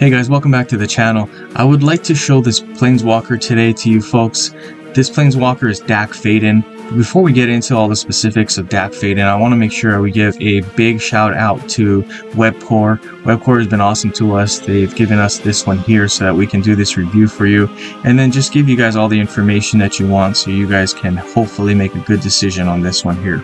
Hey guys, welcome back to the channel. I would like to show this Planeswalker today to you folks. This Planeswalker is Dack Fayden. Before we get into all the specifics of Dack Fayden, I want to make sure we give a big shout out to Webcore. Webcore has been awesome to us. They've given us this one here so that we can do this review for you and then just give you guys all the information that you want so you guys can hopefully make a good decision on this one here.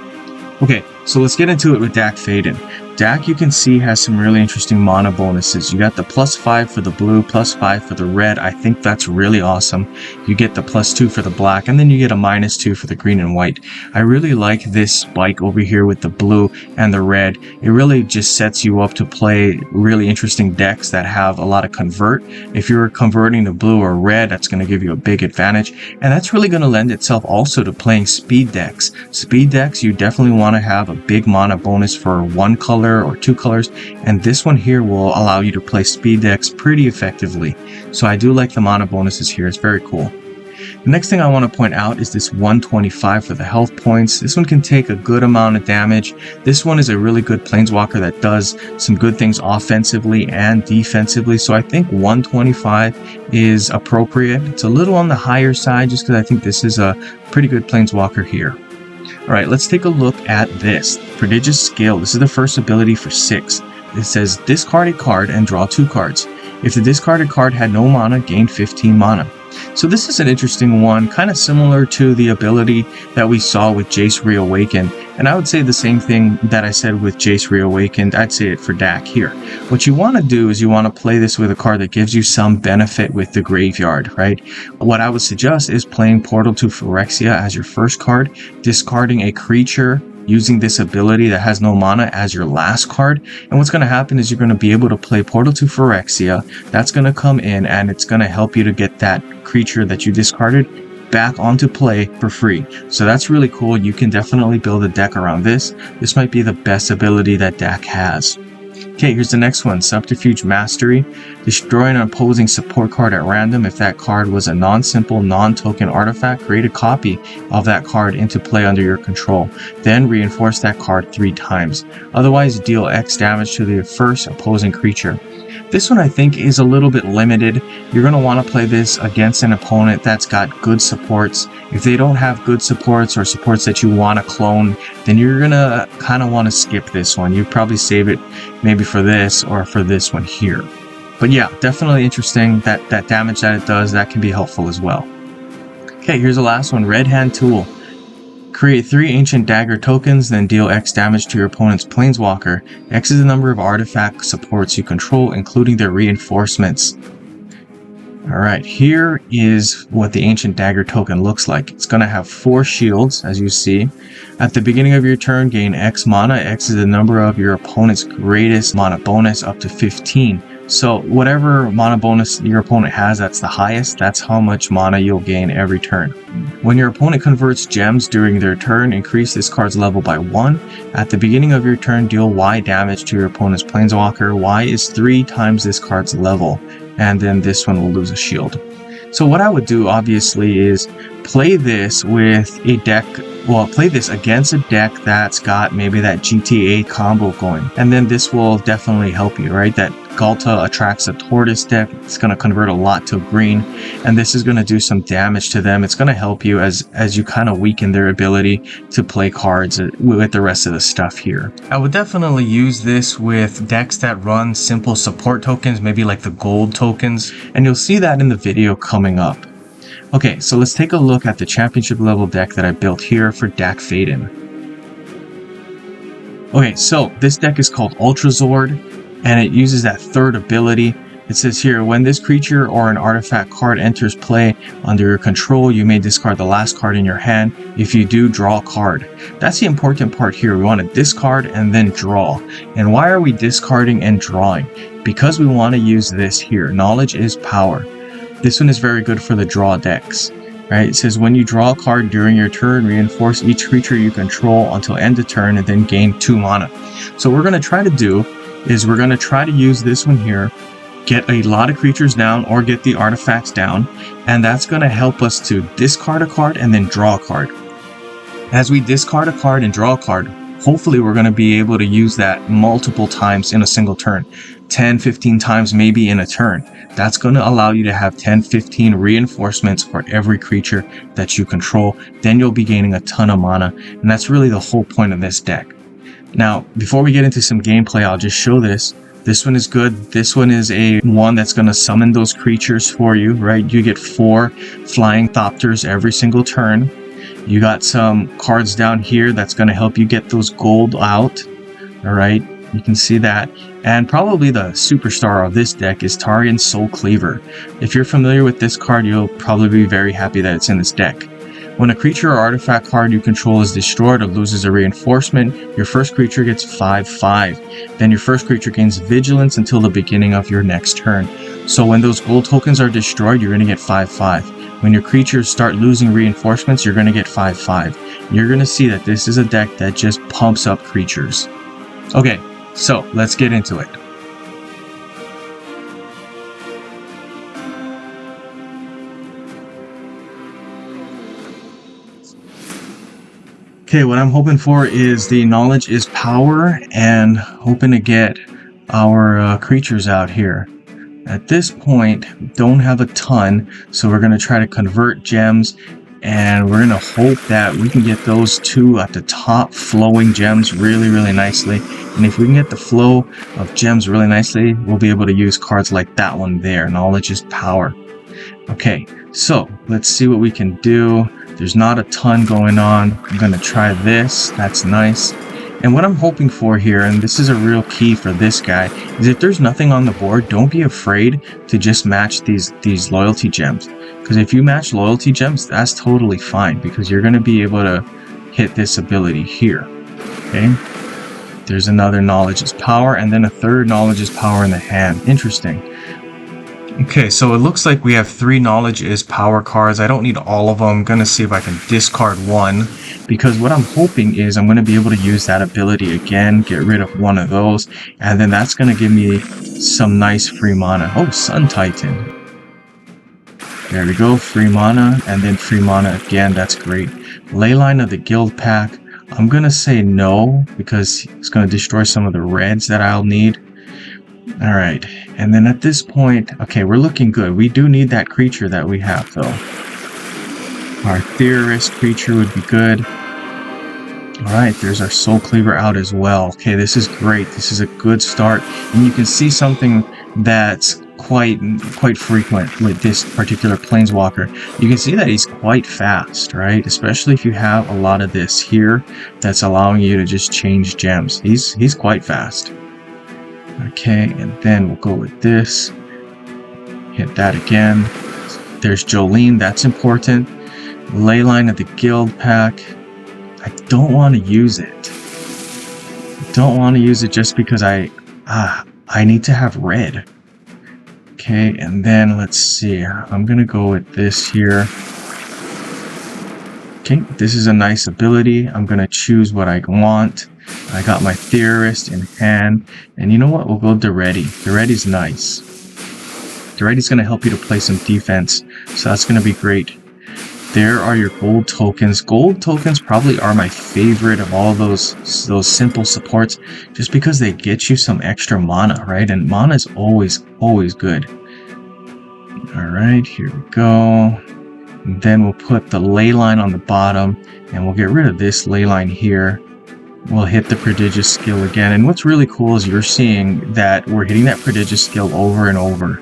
Okay, so let's get into it with Dack Fayden. Dack, you can see, has some really interesting mana bonuses. You got the +5 for the blue, +5 for the red. I think that's really awesome. You get the +2 for the black, and then you get a -2 for the green and white. I really like this spike over here with the blue and the red. It really just sets you up to play really interesting decks that have a lot of convert. If you're converting to blue or red, that's going to give you a big advantage. And that's really going to lend itself also to playing speed decks. Speed decks, you definitely want to have a big mana bonus for one color or two colors, and this one here will allow you to play speed decks pretty effectively. So I do like the mana bonuses here. It's very cool. The next thing I want to point out is this 125 for the health points. This one can take a good amount of damage. This one is a really good Planeswalker that does some good things offensively and defensively. So I think 125 is appropriate. It's a little on the higher side just because I think this is a pretty good Planeswalker here. Alright, let's take a look at this. Prodigious Skill. This is the first ability for 6. It says discard a card and draw 2 cards. If the discarded card had no mana, gain 15 mana. So this is an interesting one, kind of similar to the ability that we saw with Jace Reawakened. And I would say the same thing that I said with Jace Reawakened, I'd say it for Dack here. What you want to do is you want to play this with a card that gives you some benefit with the graveyard, right? What I would suggest is playing Portal to Phyrexia as your first card, discarding a creature using this ability that has no mana as your last card. And what's going to happen is you're going to be able to play Portal to Phyrexia. That's going to come in and it's going to help you to get that creature that you discarded back onto play for free. So that's really cool. You can definitely build a deck around this. This might be the best ability that Dack has. Okay, here's the next one, Subterfuge Mastery. Destroy an opposing support card at random. If that card was a non-simple, non-token artifact, create a copy of that card into play under your control. Then reinforce that card 3 times. Otherwise, deal X damage to the first opposing creature. This one I think is a little bit limited. You're going to want to play this against an opponent that's got good supports. If they don't have good supports or supports that you want to clone, then you're going to kind of want to skip this one. You'd probably save it maybe for this or for this one here. But yeah, definitely interesting. That damage that it does, that can be helpful as well. Okay, here's the last one, Red Hand Tool. Create 3 Ancient Dagger tokens, then deal X damage to your opponent's Planeswalker. X is the number of artifact supports you control, including their reinforcements. Alright, here is what the Ancient Dagger token looks like. It's going to have 4 shields, as you see. At the beginning of your turn, gain X mana. X is the number of your opponent's greatest mana bonus, up to 15. So whatever mana bonus your opponent has, that's the highest. That's how much mana you'll gain every turn. When your opponent converts gems during their turn, increase this card's level by 1. At the beginning of your turn, deal Y damage to your opponent's Planeswalker. Y is 3 times this card's level. And then this one will lose a shield. So what I would do, obviously, is play this with a deck. Well, play this against a deck that's got maybe that GTA combo going. And then this will definitely help you, right? That Galta attracts a Tortoise deck. It's going to convert a lot to green. And this is going to do some damage to them. It's going to help you as you kind of weaken their ability to play cards with the rest of the stuff here. I would definitely use this with decks that run simple support tokens, maybe like the gold tokens. And you'll see that in the video coming up. Okay, so let's take a look at the championship level deck that I built here for Dack Fayden. Okay, so this deck is called Ultrazord, and it uses that third ability. It says here, when this creature or an artifact card enters play under your control, you may discard the last card in your hand. If you do, draw a card. That's the important part here. We want to discard and then draw. And why are we discarding and drawing? Because we want to use this here. Knowledge is power. This one is very good for the draw decks, right? It says when you draw a card during your turn, reinforce each creature you control until end of turn and then gain 2 mana. So what we're going to try to do is we're going to try to use this one here, get a lot of creatures down or get the artifacts down, and that's going to help us to discard a card and then draw a card. As we discard a card and draw a card, hopefully we're going to be able to use that multiple times in a single turn, 10, 15 times maybe in a turn. That's going to allow you to have 10, 15 reinforcements for every creature that you control. Then you'll be gaining a ton of mana, and that's really the whole point of this deck. Now, before we get into some gameplay, I'll just show this. This one is good. This one is a one that's going to summon those creatures for you, right? You get 4 flying Thopters every single turn. You got some cards down here that's going to help you get those gold out. All right, you can see that. And probably the superstar of this deck is Tarian Soul Cleaver. If you're familiar with this card, you'll probably be very happy that it's in this deck. When a creature or artifact card you control is destroyed or loses a reinforcement, your first creature gets 5/5. Then your first creature gains vigilance until the beginning of your next turn. So when those gold tokens are destroyed, you're going to get 5/5. When your creatures start losing reinforcements, you're going to get 5/5. You're going to see that this is a deck that just pumps up creatures. Okay, so let's get into it. Okay, what I'm hoping for is the knowledge is power, and hoping to get our creatures out here. At this point, don't have a ton, so we're going to try to convert gems, and we're going to hope that we can get those 2 at the top flowing gems really, really nicely. And if we can get the flow of gems really nicely, we'll be able to use cards like that one there. Knowledge is power. Okay, so let's see what we can do. There's not a ton going on. I'm going to try this. That's nice. And what I'm hoping for here, and this is a real key for this guy, is if there's nothing on the board, don't be afraid to just match these loyalty gems. Because if you match loyalty gems, that's totally fine, because you're going to be able to hit this ability here. Okay? There's another knowledge is power, and then a third knowledge is power in the hand. Interesting. Okay, so it looks like we have 3 knowledge is power cards. I don't need all of them. I'm going to see if I can discard one, because what I'm hoping is I'm going to be able to use that ability again, get rid of one of those, and then that's going to give me some nice free mana. Oh, Sun Titan. There we go, free mana, and then free mana again. That's great. Leyline of the Guild Pack. I'm going to say no, because it's going to destroy some of the reds that I'll need. Alright, and then at this point, okay, we're looking good. We do need that creature that we have, though. Our Theorist creature would be good. Alright, there's our Soul Cleaver out as well. Okay, this is great. This is a good start. And you can see something that's quite frequent with this particular Planeswalker. You can see that he's quite fast, right? Especially if you have a lot of this here that's allowing you to just change gems. He's quite fast. Okay, and then we'll go with this. Hit that again. There's Jolene, that's important. Leyline of the Guild Pack. I don't want to use it. I don't want to use it just because I need to have red. Okay, and then let's see. I'm gonna go with this here. Okay, this is a nice ability. I'm gonna choose what I want. I got my Theorist in hand, and you know what? We'll go Daretti. Daretti's nice. Daretti's going to help you to play some defense, so that's going to be great. There are your gold tokens. Gold tokens probably are my favorite of all those simple supports, just because they get you some extra mana, right? And mana is always good. All right, here we go. And then we'll put the Leyline on the bottom, and we'll get rid of this Leyline here. We'll hit the Prodigious skill again, and what's really cool is you're seeing that we're hitting that Prodigious skill over and over.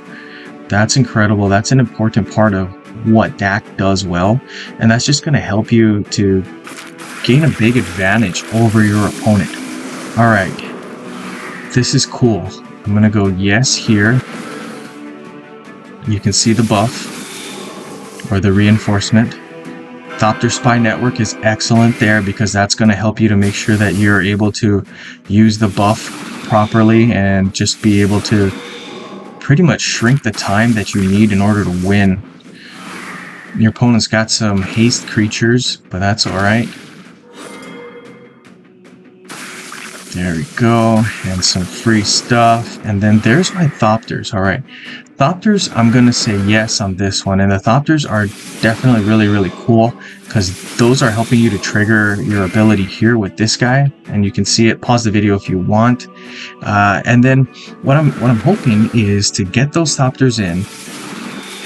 That's incredible. That's an important part of what Dack does well, and that's just going to help you to gain a big advantage over your opponent. Alright, this is cool. I'm going to go yes here. You can see the buff, or the reinforcement. Thopter Spy Network is excellent there, because that's going to help you to make sure that you're able to use the buff properly and just be able to pretty much shrink the time that you need in order to win. Your opponent's got some haste creatures, but that's alright. There we go. And some free stuff. And then there's my Thopters. All right. Thopters, I'm going to say yes on this one. And the Thopters are definitely really, really cool because those are helping you to trigger your ability here with this guy. And you can see it. Pause the video if you want. And then what I'm hoping is to get those Thopters in.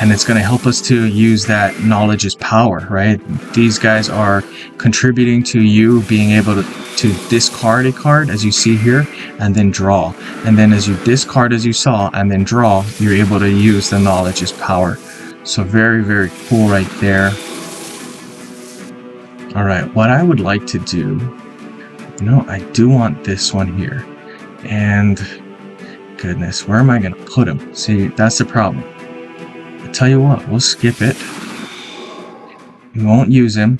And it's going to help us to use that knowledge as power, right? These guys are contributing to you being able to discard a card, as you see here, and then draw. And then as you discard, as you saw, and then draw, you're able to use the knowledge as power. So very, very cool right there. All right, what I would like to do, I do want this one here. And goodness, where am I going to put him? See, that's the problem. Tell you what, we'll skip it. We won't use him.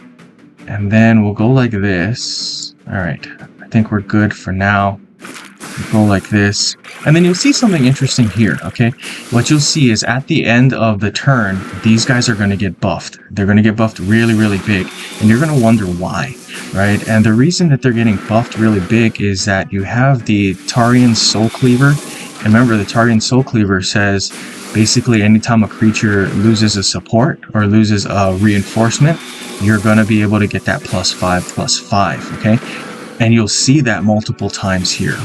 And then we'll go like this. All right, I think we're good for now. We'll go like this. And then you'll see something interesting here, okay? What you'll see is at the end of the turn, these guys are going to get buffed. They're going to get buffed really, really big. And you're going to wonder why, right? And the reason that they're getting buffed really big is that you have the Tarian Soul Cleaver. And remember, the Tarian Soul Cleaver says, basically, anytime a creature loses a support or loses a reinforcement, you're going to be able to get that +5/+5, okay? And you'll see that multiple times here.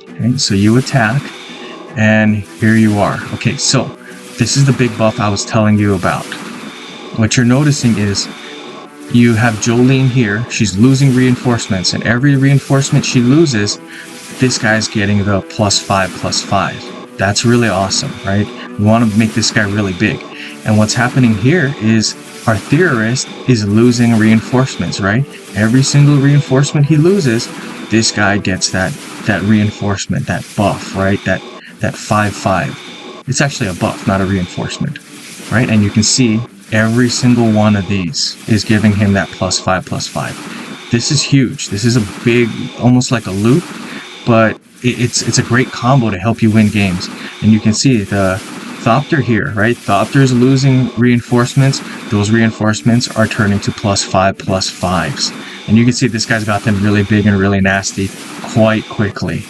Okay, so you attack, and here you are. Okay, so this is the big buff I was telling you about. What you're noticing is you have Jolene here. She's losing reinforcements, and every reinforcement she loses, this guy's getting the +5/+5. That's really awesome, right? We want to make this guy really big. And what's happening here is our theorist is losing reinforcements, right? Every single reinforcement he loses, this guy gets that reinforcement, that buff, right? That 5/5. It's actually a buff, not a reinforcement, right? And you can see every single one of these is giving him that +5/+5. This is huge. This is a big, almost like a loop, but it's a great combo to help you win games. And you can see the Thopter here, right? Thopter's losing reinforcements. Those reinforcements are turning to +5/+5s. And you can see this guy's got them really big and really nasty quite quickly.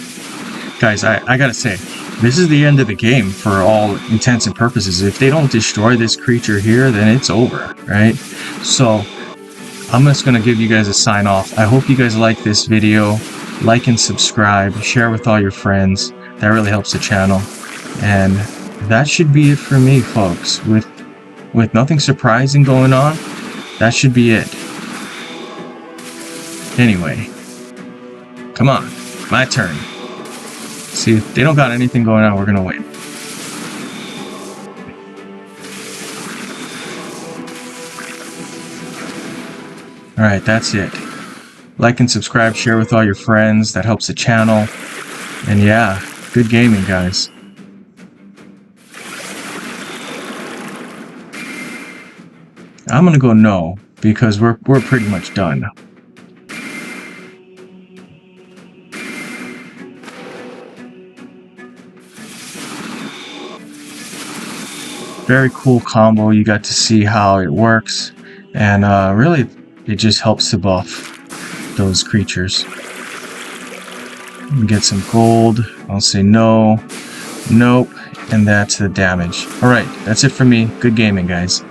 Guys, I gotta say, this is the end of the game for all intents and purposes. If they don't destroy this creature here, then it's over, right? So I'm just gonna give you guys a sign off. I hope you guys like this video. Like and subscribe, share with all your friends. That really helps the channel. And that should be it for me, folks. With nothing surprising going on, that should be it. Anyway, come on, my turn. See, if they don't got anything going on, we're gonna win. Alright, that's it. Like and subscribe, share with all your friends. That helps the channel. And yeah, good gaming, guys. I'm gonna go no, because we're pretty much done. Very cool combo. You got to see how it works, and really it just helps to buff those creatures. Get some gold. I'll say no, nope, and that's the damage. Alright, that's it for me. Good gaming, guys.